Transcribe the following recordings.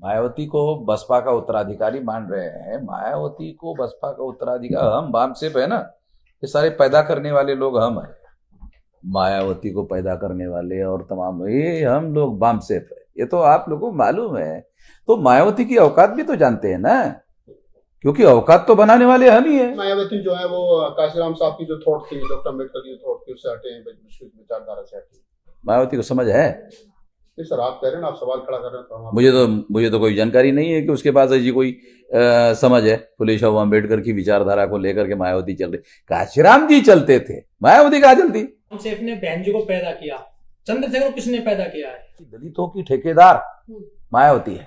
मायावती को बसपा का उत्तराधिकारी मान रहे हैं। मायावती को बसपा का उत्तराधिकारी हम बामसेफ है ना, ये सारे पैदा करने वाले लोग हम हैं। मायावती को पैदा करने वाले और तमाम ये हम लोग बामसेफ है, ये तो आप लोगों को मालूम है। तो मायावती की औकात भी तो जानते हैं ना, क्योंकि औकात तो बनाने वाले हम ही है। मायावती जो है वो काशीराम साहब की जो थॉट थी, डॉक्टर अम्बेडकर की थॉट थी, उससे हटे हैं, विचारधारा से हटे। मायावती को समझ है? नहीं सर, आप कह रहे हैं ना, आप सवाल खड़ा कर रहे हैं तो मुझे तो कोई जानकारी नहीं है कि उसके पास ऐसी कोई समझ है। फुले शाह अम्बेडकर की विचारधारा को लेकर के मायावती चल रही। काशीराम जी चलते थे, मायावती कहाँ चलती? सेफ ने बहन जी को पैदा किया, चंद्रशेखर को किसने पैदा किया है? दलितों की ठेकेदार मायावती है।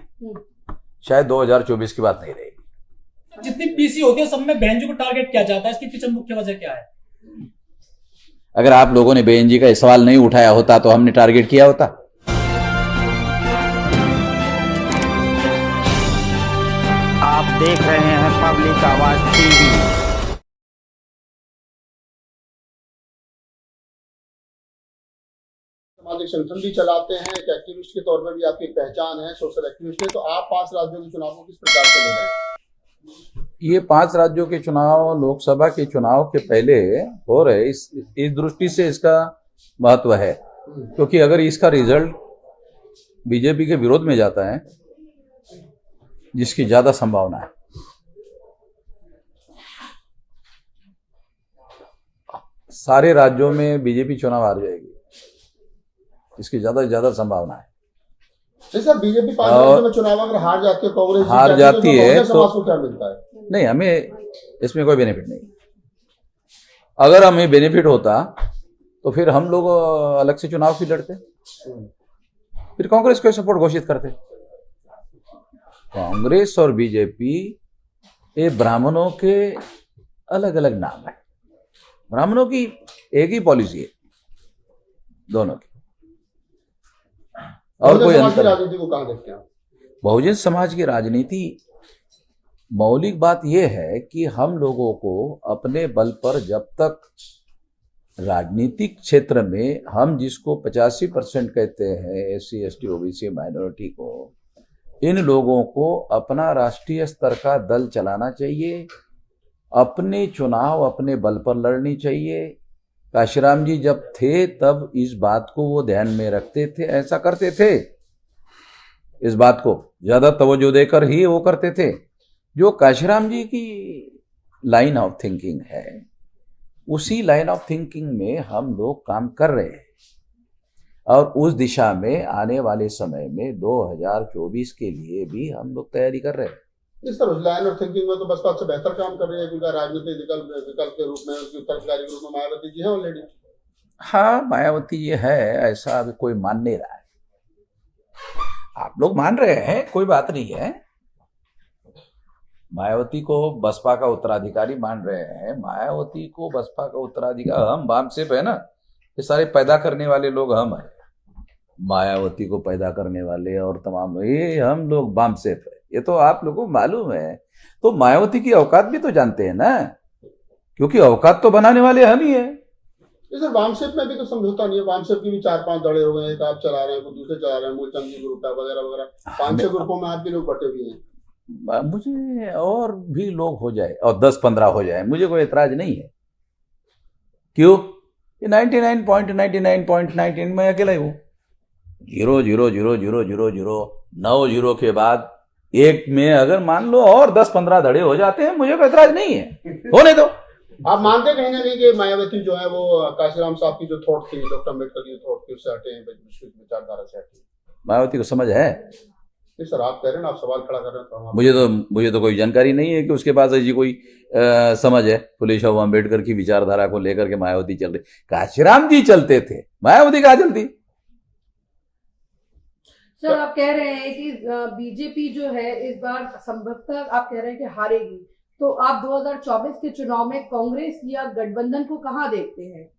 शायद 2024 की बात नहीं रहेगी। जितनी पीसी होती है सब में बहन जी को टारगेट किया जाता है, इसकी पीछे मुख्य वजह क्या है? अगर आप लोगों ने बहन जी का सवाल नहीं उठाया होता तो हमने टारगेट किया होता। आप देख रहे हैं पब्लिक आवाज टीवी। सामाजिक संगठन भी चलाते हैं, एक एक्टिविस्ट के तौर पर भी आपकी पहचान है, सोशल एक्टिविस्ट है। तो आप 5 राज्यों के चुनाव को किस प्रकार से ले रहे हैं? ये 5 राज्यों के चुनाव लोकसभा के चुनाव के पहले हो रहे, इस दृष्टि से इसका महत्व है, क्योंकि अगर इसका रिजल्ट बीजेपी के विरोध में जाता है, जिसकी ज्यादा संभावना है, सारे राज्यों में बीजेपी चुनाव हार जाएगी, इसकी ज्यादा संभावना है। नहीं सर, बीजेपी 5 राज्यों में चुनाव अगर हार जाती है, कांग्रेस हार जाती है तो समाज को क्या मिलता है? नहीं, हमें इसमें कोई बेनिफिट नहीं। अगर हमें बेनिफिट होता तो फिर हम लोग अलग से चुनाव भी लड़ते, फिर कांग्रेस को सपोर्ट घोषित करते। कांग्रेस और बीजेपी ये ब्राह्मणों के अलग अलग नाम है, ब्राह्मणों की एक ही पॉलिसी है दोनों की, और कोई अंतर। राजनीति को कहां देखते हैं? बहुजन समाज की राजनीति, मौलिक बात यह है कि हम लोगों को अपने बल पर जब तक राजनीतिक क्षेत्र में हम जिसको 85% कहते हैं, SC ST OBC माइनॉरिटी को, इन लोगों को अपना राष्ट्रीय स्तर का दल चलाना चाहिए, अपने चुनाव अपने बल पर लड़नी चाहिए। काशीराम जी जब थे तब इस बात को वो ध्यान में रखते थे, ऐसा करते थे, इस बात को ज्यादा तवज्जो देकर ही वो करते थे। जो काशीराम जी की लाइन ऑफ थिंकिंग है, उसी लाइन ऑफ थिंकिंग में हम लोग काम कर रहे हैं, और उस दिशा में आने वाले समय में 2024 के लिए भी हम लोग तैयारी कर रहे हैं। इस तरह लाइन ऑफ थिंकिंग में तो बसपा से बेहतर काम कर रही है, क्योंकि राजनीतिक विकल्प के रूप में, उसकी उत्तराधिकारी के रूप में मायावती जी है ऑलरेडी। हाँ, मायावती ये है, ऐसा अभी कोई मान नहीं रहा है। आप लोग मान रहे हैं, कोई बात नहीं है। मायावती को बसपा का उत्तराधिकारी मान रहे हैं। मायावती को बसपा का उत्तराधिकारी हम बामसेफ है ना, ये सारे पैदा करने वाले लोग हम हैं। मायावती को पैदा करने वाले और तमाम ये हम लोग बामसेफ है, ये तो आप लोगों को मालूम है। तो मायावती की औकात भी तो जानते हैं ना, क्योंकि औकात तो बनाने वाले हम ही है। सर, वामसेफ में भी तो समझौता नहीं है। वामसेफ की भी 4-5 दड़े हो गए, एक आप चला रहे हैं, कोई दूसरे चला रहे हैं, मूलचंद जी ग्रुप है वगैरह वगैरह। 5-6 ग्रुपों में आप भी लोग बटे हुए हैं। मुझे और भी लोग हो जाए और 10-15 हो जाए, मुझे कोई एतराज नहीं है। क्यों? 99.99.99 में अकेला ही हूं। 0.0000009 जीरो के बाद एक में अगर मान लो और 10-15 धड़े हो जाते हैं, मुझे कोई एतराज नहीं है, होने दो। आप मानते कहीं ना कहीं कि मायावती जो है वो काशीराम साहब की जो थॉट थी, डॉक्टर अम्बेडकर की थॉट थी, उससे हटे हैं, विचारधारा से हटे? मायावती को समझ है? नहीं सर, आप कह रहे हैं ना, आप सवाल खड़ा कर रहे हैं तो मुझे तो कोई जानकारी नहीं है कि उसके पास ऐसी कोई समझ है। फुले शाह अम्बेडकर की विचारधारा को लेकर के मायावती चल रही। काशीराम जी चलते थे, मायावती कहाँ चलती? सर, आप कह रहे हैं कि बीजेपी जो है इस बार संभवतः आप कह रहे हैं कि हारेगी, तो आप 2024 के चुनाव में कांग्रेस या गठबंधन को कहां देखते हैं?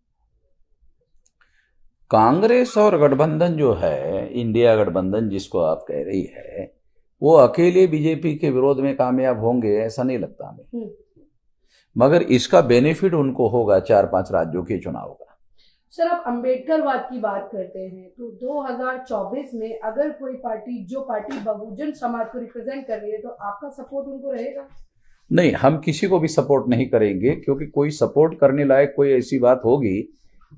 कांग्रेस और गठबंधन जो है, इंडिया गठबंधन जिसको आप कह रही है, वो अकेले बीजेपी के विरोध में कामयाब होंगे ऐसा नहीं लगता हमें। मगर इसका बेनिफिट उनको होगा 4-5 राज्यों के चुनाव का। सर, आप अंबेडकरवाद की बात करते हैं तो 2024 में अगर कोई पार्टी, जो पार्टी बहुजन समाज को रिप्रेजेंट कर रही है, तो आपका सपोर्ट उनको रहेगा? नहीं, हम किसी को भी सपोर्ट नहीं करेंगे, क्योंकि कोई सपोर्ट करने लायक कोई ऐसी बात होगी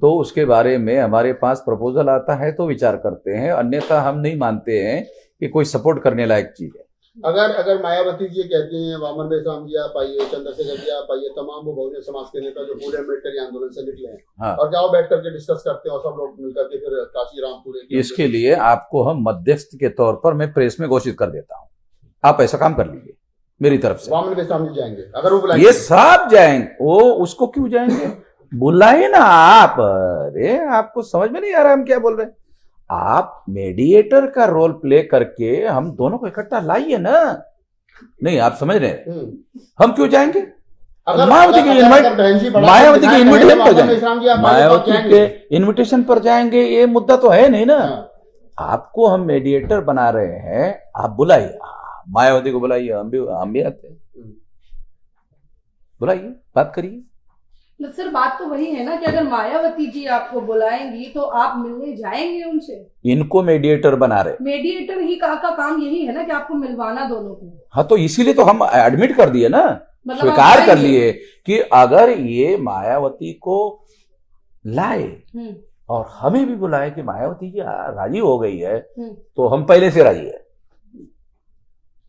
तो उसके बारे में हमारे पास प्रपोजल आता है तो विचार करते हैं, अन्यथा हम नहीं मानते हैं कि कोई सपोर्ट करने लायक चीज है। अगर मायावती जी कहती हैं, वामन बेसराम जी आप आइए, चंद्रशेखर जी आप आइए, तमाम वो बहुजन समाज के नेता जो पूरे अम्बेडकर आंदोलन से निकले हैं, हाँ। और क्या वो बैठ करके डिस्कस करते हैं और सब लोग मिलकर के फिर काशीराम पूरे इसके लिए आपको हम मध्यस्थ के तौर पर मैं प्रेस में घोषित कर देता हूँ, आप ऐसा काम कर लीजिए मेरी तरफ से। वामन बेसराम जी जाएंगे अगर वो बुलाएंगे? ये सब जाएंगे, वो उसको क्यों जाएंगे, बुलाए ना आप। अरे आपको समझ में नहीं आ रहा हम क्या बोल रहे हैं? आप मेडिएटर का रोल प्ले करके हम दोनों को इकट्ठा लाइए ना। नहीं, आप समझ रहे हैं, हम क्यों जाएंगे? मायावती के इन्विटेशन पर जाएंगे, मायावती के इन्विटेशन पर जाएंगे, ये मुद्दा तो है नहीं ना। आपको हम मेडिएटर बना रहे हैं, आप बुलाइए, मायावती को बुलाइए, हम भी आते हैं, बुलाइए, बात करिए। सर, बात तो वही है ना कि अगर मायावती जी आपको बुलाएंगी तो आप मिलने जाएंगे उनसे? इनको मेडिएटर बना रहे, मेडिएटर ही का काम यही है ना कि आपको मिलवाना दोनों को। हाँ, तो इसीलिए तो हम एडमिट कर दिए ना, मतलब स्वीकार कर लिए कि अगर ये मायावती को लाए और हमें भी बुलाए कि मायावती जी राजी हो गई है, तो हम पहले से राजी है।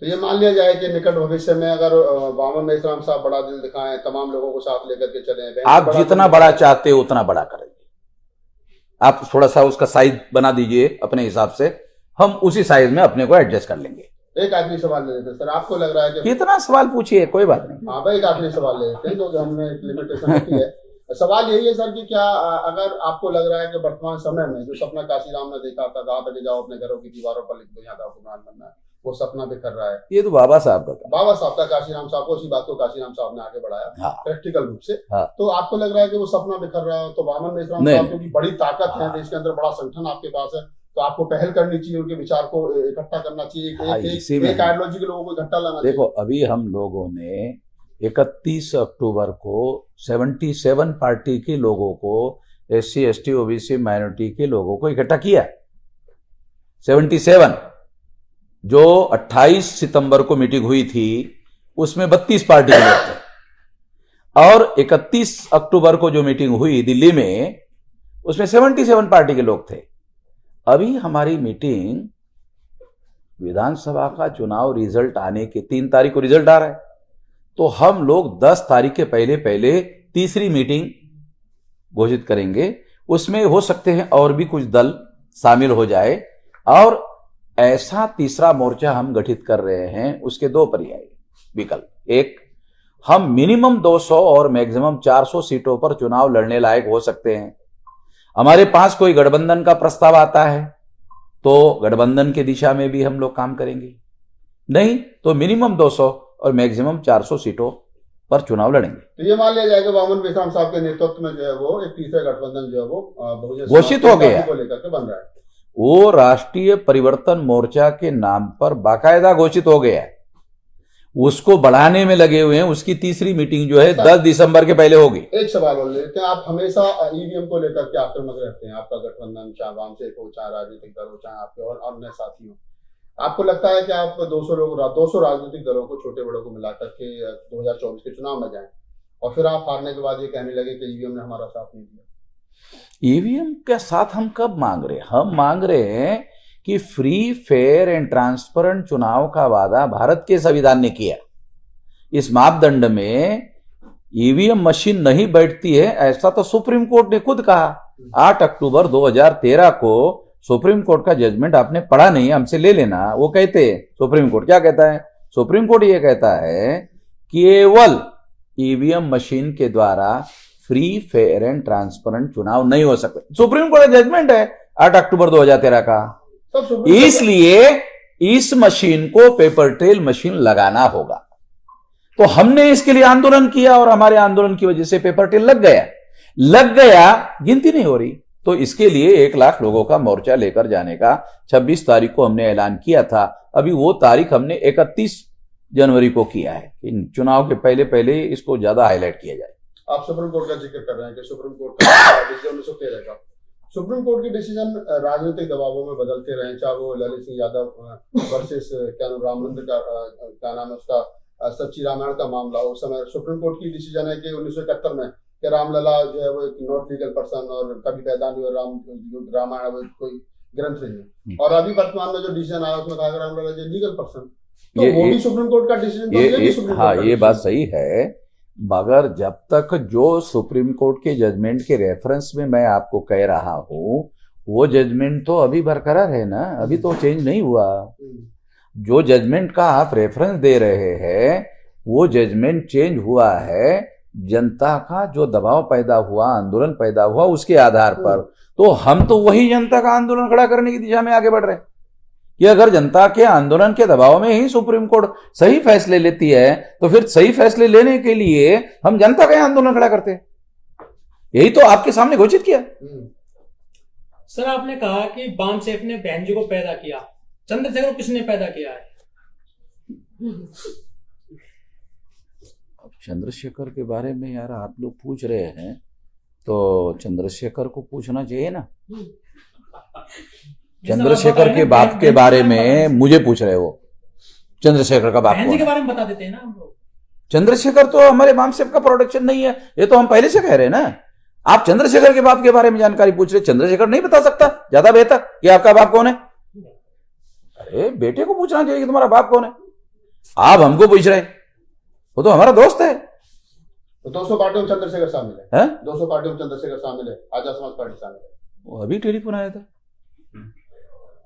तो ये मान लिया जाए कि निकट भविष्य में अगर वामन बेसराम साहब बड़ा दिल दिखाएं, तमाम लोगों को साथ लेकर के चले, आप जितना बड़ा चाहते हो उतना बड़ा करेंगे, आप थोड़ा सा उसका साइज बना दीजिए अपने हिसाब से, हम उसी साइज में अपने को एडजस्ट कर लेंगे। एक आखिरी सवाल ले लेते हैं सर, आपको लग रहा है कि कितना सवाल पूछिए, कोई बात नहीं। हाँ भाई, एक आखिरी सवाल ले लेते हैं क्योंकि हमने लिमिटेशन रखी है। सवाल यही है सर कि क्या अगर आपको लग रहा है कि वर्तमान समय में जो सपना काशीराम ने देखा था, कहा था कि जाओ अपने घरों की दीवारों पर लिख दो यहाँ का हुक्मरान बनना है, वो सपना बिखर रहा है? ये तो बाबा साहब का था, बाबा साहब का, काशीराम साहब को, उसी बात को काशीराम साहब ने आगे बढ़ाया। हाँ। प्रैक्टिकल रूप से। हाँ। तो आपको लग रहा है कि वो सपना बिखर रहा है, तो वामन बेसराम साहब क्योंकि बड़ी ताकत है देश के अंदर, बड़ा संगठन आपके पास है, तो आपको पहल करनी चाहिए, उनके विचार को इकट्ठा करना चाहिए, एक आइडियोलॉजी के लोगों को इकट्ठा लाना चाहिए। देखो, अभी हम लोगों ने 31 अक्टूबर को 77 पार्टी के लोगों को, SC ST OBC माइनॉरिटी के लोगों को इकट्ठा किया। 77 जो 28 सितंबर को मीटिंग हुई थी उसमें 32 पार्टी के लोग थे, और 31 अक्टूबर को जो मीटिंग हुई दिल्ली में उसमें 77 पार्टी के लोग थे। अभी हमारी मीटिंग विधानसभा का चुनाव रिजल्ट आने के 3 तारीख को रिजल्ट आ रहा है, तो हम लोग 10 तारीख के पहले तीसरी मीटिंग घोषित करेंगे। उसमें हो सकते हैं और भी कुछ दल शामिल हो जाए, और ऐसा तीसरा मोर्चा हम गठित कर रहे हैं। उसके 2 पर्याय विकल्प, एक, हम मिनिमम 200 और मैक्सिमम 400 सीटों पर चुनाव लड़ने लायक हो सकते हैं। हमारे पास कोई गठबंधन का प्रस्ताव आता है तो गठबंधन की दिशा में भी हम लोग काम करेंगे, नहीं तो मिनिमम 200 और मैक्सिमम 400 सीटों पर चुनाव लड़ेंगे। तो ये मान लिया जाएगा वामन बेसराम साहब के नेतृत्व में जो है वो एक तीसरा गठबंधन जो है वो घोषित हो गया को लेकर के बन रहा है। वो राष्ट्रीय परिवर्तन मोर्चा के नाम पर बाकायदा घोषित हो गया है, उसको बढ़ाने में लगे हुए हैं। उसकी तीसरी मीटिंग जो है 10 दिसंबर के पहले होगी। एक सवाल और लेते हैं, आप हमेशा ईवीएम को लेकर के आक्रामक रहते हैं, आपका गठबंधन चाहे वामसेक हो, चाहे राजनीतिक दल हो, चाहे आपके और अन्य साथी हो, आपको लगता है कि आप 200 राजनीतिक दलों को, छोटे बड़ों को मिलाकर के 2024 के चुनाव में जाएं और फिर आप हारने के बाद ये कहने लगे कि ईवीएम ने हमारा साथ नहीं दिया? ईवीएम का साथ हम कब मांग रहे हैं? हम मांग रहे हैं कि फ्री, फेयर एंड ट्रांसपेरेंट चुनाव का वादा भारत के संविधान ने किया। इस मापदंड में ईवीएम मशीन नहीं बैठती है, ऐसा तो सुप्रीम कोर्ट ने खुद कहा। 8 अक्टूबर 2013 को सुप्रीम कोर्ट का जजमेंट आपने पढ़ा नहीं, हमसे ले लेना। वो कहते हैं, सुप्रीम कोर्ट क्या कहता है? सुप्रीम कोर्ट ये कहता है केवल ईवीएम मशीन के द्वारा फ्री, फेयर एंड ट्रांसपेरेंट चुनाव नहीं हो सकते। सुप्रीम कोर्ट का जजमेंट है 8 अक्टूबर 2013 का। इसलिए इस मशीन को पेपर ट्रेल मशीन लगाना होगा। तो हमने इसके लिए आंदोलन किया और हमारे आंदोलन की वजह से पेपर ट्रेल लग गया, गिनती नहीं हो रही। तो इसके लिए 1 लाख लोगों का मोर्चा लेकर जाने का 26 तारीख को हमने ऐलान किया था। अभी वो तारीख हमने 31 जनवरी को किया है। इन चुनाव के पहले इसको ज्यादा हाईलाइट किया जाए। आप सुप्रीम कोर्ट का जिक्र कर रहे हैं कि सुप्रीम कोर्ट का डिसीजन 1913 का, सुप्रीम कोर्ट के डिसीजन राजनीतिक दबावों में बदलते रहे, चाहे वो ललित सिंह यादव वर्सेस राम मंदिर का क्या नाम है उसका सच्ची रामायण का मामला, उस समय सुप्रीम कोर्ट की डिसीजन है कि 1971 में कि रामलला जो है वो एक नॉट लीगल पर्सन और कभी पैदा नहीं हुआ, रामायण वो कोई ग्रंथ नहीं है, और अभी वर्तमान में जो डिसीजन आया उसमें कहा रामलला जो लीगल पर्सन, तो वो भी सुप्रीम कोर्ट का डिसीजन। हाँ, ये बात सही है, मगर जब तक जो सुप्रीम कोर्ट के जजमेंट के रेफरेंस में मैं आपको कह रहा हूँ वो जजमेंट तो अभी बरकरार है ना, अभी तो चेंज नहीं हुआ। जो जजमेंट का आप रेफरेंस दे रहे हैं वो जजमेंट चेंज हुआ है जनता का जो दबाव पैदा हुआ, आंदोलन पैदा हुआ उसके आधार पर। तो हम तो वही जनता का आंदोलन खड़ा करने की दिशा में आगे बढ़ रहे हैं कि अगर जनता के आंदोलन के दबाव में ही सुप्रीम कोर्ट सही फैसले लेती है तो फिर सही फैसले लेने के लिए हम जनता का आंदोलन खड़ा करते हैं। यही तो आपके सामने घोषित किया। सर, आपने कहा कि बामसेफ ने बहन जी को पैदा किया, चंद्रशेखर को किसने पैदा किया है? अब चंद्रशेखर के बारे में यार आप लोग पूछ रहे हैं तो चंद्रशेखर को पूछना चाहिए ना। चंद्रशेखर के बाप के बारे में मुझे पूछ रहे हो? चंद्रशेखर का बाप बहन जी के बारे में बता देते हैं ना हम लोग। चंद्रशेखर तो हमारे बामसेफ का प्रोडक्शन नहीं है, ये तो हम पहले से कह रहे हैं ना। आप चंद्रशेखर के बाप के बारे में जानकारी पूछ रहे, चंद्रशेखर नहीं बता सकता, ज्यादा बेहतर कि आपका बाप कौन है। अरे बेटे को पूछना चाहिए कि तुम्हारा बाप कौन है, आप हमको पूछ रहे, वो तो हमारा दोस्त है। तो 200 पार्टियों में चंद्रशेखर शामिल है, 200 पार्टियों में चंद्रशेखर शामिल है, आजाद समाज पार्टी शामिल है। वो अभी टेलीफोन आया था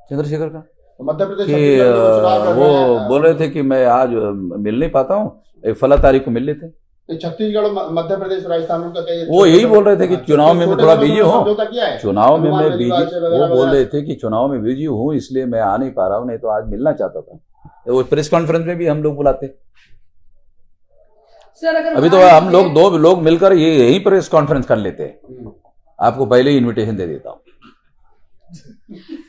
चंद्रशेखर का मध्य प्रदेश कि वो बोल रहे थे कि मैं आज मिल नहीं पाता हूँ, एक फला तारीख को मिल लेते। छत्तीसगढ़, मध्य प्रदेश, राजस्थान का वो यही बोल रहे थे कि चुनाव में मैं थोड़ा बिजी हूँ, चुनाव में मैं बिजी, वो बोल रहे थे कि चुनाव में बिजी हूँ इसलिए मैं आ नहीं पा रहा हूँ, नहीं तो आज मिलना चाहता था। वो प्रेस कॉन्फ्रेंस में भी हम लोग बुलाते सर। अगर अभी तो हम लोग 2 लोग मिलकर ये यही प्रेस कॉन्फ्रेंस कर लेते हैं, आपको पहले ही इन्विटेशन दे देता हूँ।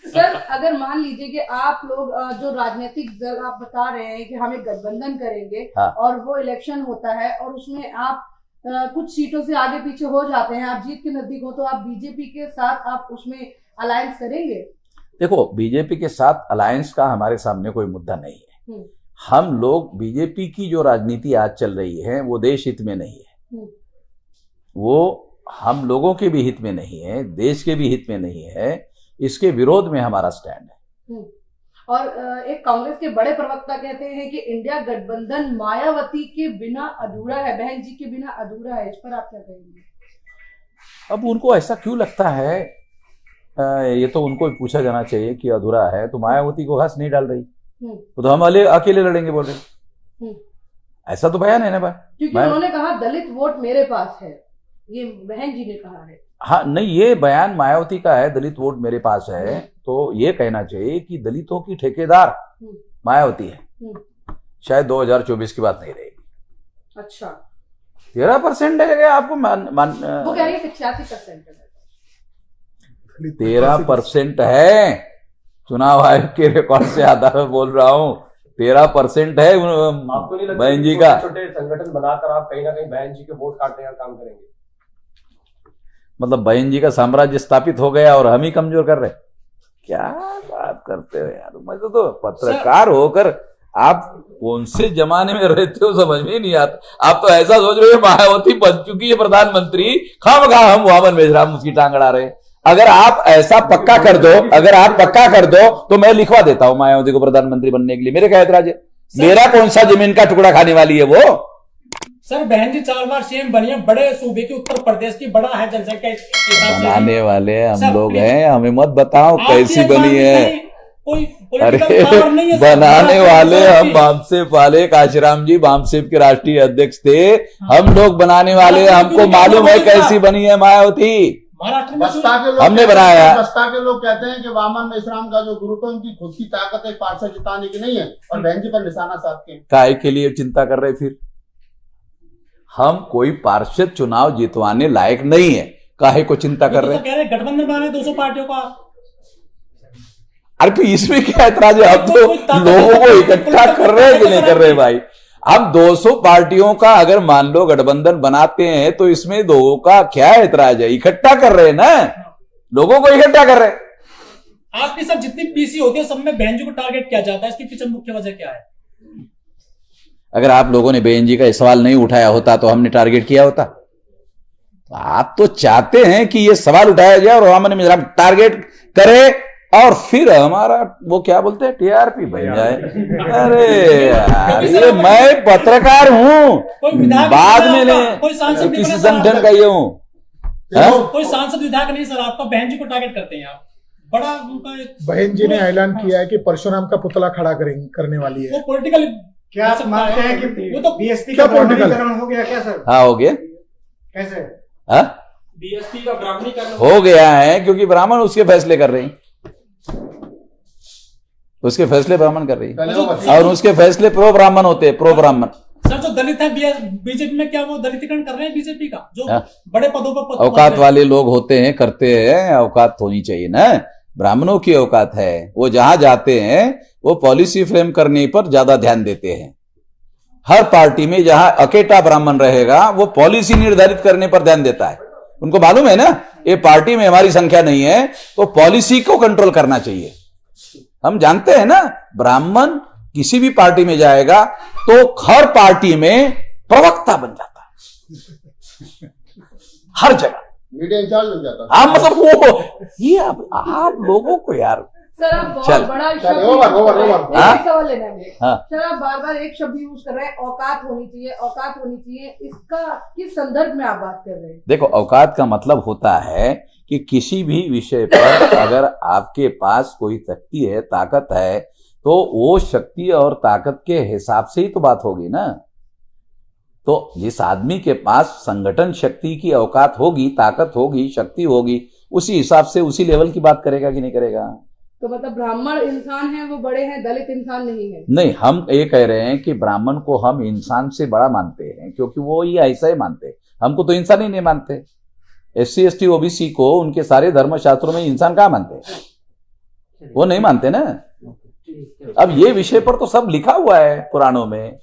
सर, अगर मान लीजिए कि आप लोग जो राजनीतिक दल आप बता रहे हैं कि हम एक गठबंधन करेंगे, हाँ। और वो इलेक्शन होता है और उसमें आप कुछ सीटों से आगे पीछे हो जाते हैं, आप जीत के नजदीक हो, तो आप बीजेपी के साथ आप उसमें अलायंस करेंगे? देखो, बीजेपी के साथ अलायंस का हमारे सामने कोई मुद्दा नहीं है। हम लोग बीजेपी की जो राजनीति आज चल रही है वो देश हित में नहीं है, वो हम लोगों के भी हित में नहीं है, देश के भी हित में नहीं है, इसके विरोध में हमारा स्टैंड है। और एक कांग्रेस के बड़े प्रवक्ता कहते हैं कि इंडिया गठबंधन मायावती के बिना अधूरा है, बहन जी के बिना अधूरा है, इस पर आप क्या कहेंगे? अब उनको ऐसा क्यों लगता है, ये तो उनको पूछा जाना चाहिए कि अधूरा है तो मायावती को घास नहीं डाल रही, तो हम अकेले लड़ेंगे बोल रहे, ऐसा तो बयान है ना बात। क्योंकि उन्होंने कहा दलित वोट मेरे पास है, ये बहन जी ने कहा है। हाँ नहीं, ये बयान मायावती का है, दलित वोट मेरे पास है, तो ये कहना चाहिए कि दलितों की ठेकेदार मायावती है। शायद 2024 की बात नहीं रहेगी। अच्छा, 13% है आपको वो कह रही है 85% है। 13% है, चुनाव आयोग के रिकॉर्ड से आधार में बोल रहा हूँ, 13% है बहन जी का। छोटे संगठन बनाकर आप कहीं ना कहीं बहन जी के वोट काटने का काम करेंगे? मतलब बहन जी का साम्राज्य स्थापित हो गया और हम ही कमजोर कर रहे, क्या बात करते हो यार। मुझे तो पत्रकार होकर आप कौन से जमाने में रहते हो समझ में नहीं आता। आप तो ऐसा सोच रहे हो मायावती बन चुकी है प्रधानमंत्री, खामखा हम वामन मेजराम उसकी टांग अड़ा रहे। अगर आप ऐसा पक्का कर दो, अगर आप पक्का कर दो तो मैं लिखवा देता हूं मायावती को प्रधानमंत्री बनने के लिए। मेरे क्या ऐतराज है? मेरा कौन सा जमीन का टुकड़ा खाने वाली है वो? सर, बहन जी 4 बार सीएम बनी है, बड़े सूबे की, उत्तर प्रदेश की, बड़ा है जनसंख्या के हिसाब से। बनाने वाले हम लोग हैं, हमें मत बताओ कैसी बनी है। कोई अरे नहीं है, बनाने वाले हम बामसेफ वाले, काशीराम जी बामसेफ के राष्ट्रीय अध्यक्ष थे, हम लोग बनाने वाले, हमको मालूम है कैसी बनी है मायावती। बस्ता के लोग हमने बनाया। बस्ता के लोग कहते हैं कि वामन मेश्राम का जो ग्रुप है उनकी खुद की ताकत है, पार्षद जिताने की नहीं है, और बहन जी पर निशाना साधते हैं। काय के लिए चिंता कर रहे? फिर हम कोई पार्षद चुनाव जितवाने लायक नहीं है, काहे को चिंता कर रहे? कह रहे गठबंधन बना रहे 200 पार्टियों का। अरे तो इसमें क्या ऐतराज है? अब तो लोगों को इकट्ठा कर रहे हैं कि नहीं कर रहे भाई? अब 200 पार्टियों का अगर मान लो गठबंधन बनाते हैं तो इसमें लोगों का क्या ऐतराज है? इकट्ठा कर रहे हैं ना, लोगों को इकट्ठा कर रहे हैं। आपकी सब जितनी पीसी होती है सब में बहन जी को टारगेट किया जाता है, इसके पीछे मुख्य वजह क्या है? अगर आप लोगों ने बहन जी का सवाल नहीं उठाया होता तो हमने टारगेट किया होता। तो आप तो चाहते हैं कि ये सवाल उठाया जाए और हमने टारगेट करे और फिर हमारा वो क्या बोलते हैं टीआरपी बन जाए। अरे यार, ये मैं पत्रकार हूं, बाद में कोई सांसद नहीं किसी बना सर संगठन का ये हूं। कोई सांसद विधायक नहीं सर, आपका बहन जी को टारगेट करते हैं आप। बड़ा उनका बहन जी ने ऐलान किया है कि परशुराम का पुतला खड़ा करने वाली है। वो पॉलिटिकल क्या आप मानते हैं कि वो तो बीएसपी क्या का political? ब्राह्मणीकरण हो गया क्या सर? हाँ हो गया। कैसे? हाँ बीएसपी का ब्राह्मणीकरण हो गया है क्योंकि ब्राह्मण उसके फैसले कर रहे हैं, उसके फैसले ब्राह्मण कर रही है और उसके फैसले प्रो ब्राह्मण होते हैं, प्रो ब्राह्मण। सर जो दलित है बीजेपी में, क्या वो दलितीकरण कर रहे हैं बीजेपी का? जो हाँ। बड़े पदों पर औकात वाले लोग होते हैं, करते हैं, औकात होनी चाहिए ना। ब्राह्मणों की औकात है, वो जहां जाते हैं वो पॉलिसी फ्रेम करने पर ज्यादा ध्यान देते हैं। हर पार्टी में जहां अकेटा ब्राह्मण रहेगा वो पॉलिसी निर्धारित करने पर ध्यान देता है। उनको मालूम है ना, ये पार्टी में हमारी संख्या नहीं है तो पॉलिसी को कंट्रोल करना चाहिए। हम जानते हैं ना, ब्राह्मण किसी भी पार्टी में जाएगा तो हर पार्टी में प्रवक्ता बन जाता है, हर जगह मीडिया इंचार्ज बन जाता है। आप मतलब वो ये आप लोगों को यार। सर आप बहुत चल। बड़ा चल, ओवर। हाँ? एक सवाल लेना है। हाँ। सर आप बार बार एक शब्द यूज कर रहे हैं, औकात होनी चाहिए, औकात होनी चाहिए। इसका किस संदर्भ में आप बात कर रहे हैं? देखो, औकात का मतलब होता है कि किसी भी विषय पर अगर आपके पास कोई शक्ति है, ताकत है, तो वो शक्ति और ताकत के हिसाब से ही तो बात होगी ना। तो जिस आदमी के पास संगठन शक्ति की औकात होगी, ताकत होगी, शक्ति होगी, उसी हिसाब से उसी लेवल की बात करेगा कि नहीं करेगा। तो मतलब ब्राह्मण इंसान है, वो बड़े हैं, दलित इंसान नहीं है। नहीं, हम ये कह रहे हैं कि ब्राह्मण को हम इंसान से बड़ा मानते हैं क्योंकि वो ये ऐसा ही मानते हैं। हमको तो इंसान ही नहीं मानते। SC ST OBC को उनके सारे धर्मशास्त्रों में इंसान कहाँ मानते हैं? वो नहीं मानते ना। अब ये विषय पर तो सब लिखा हुआ है पुराणों में।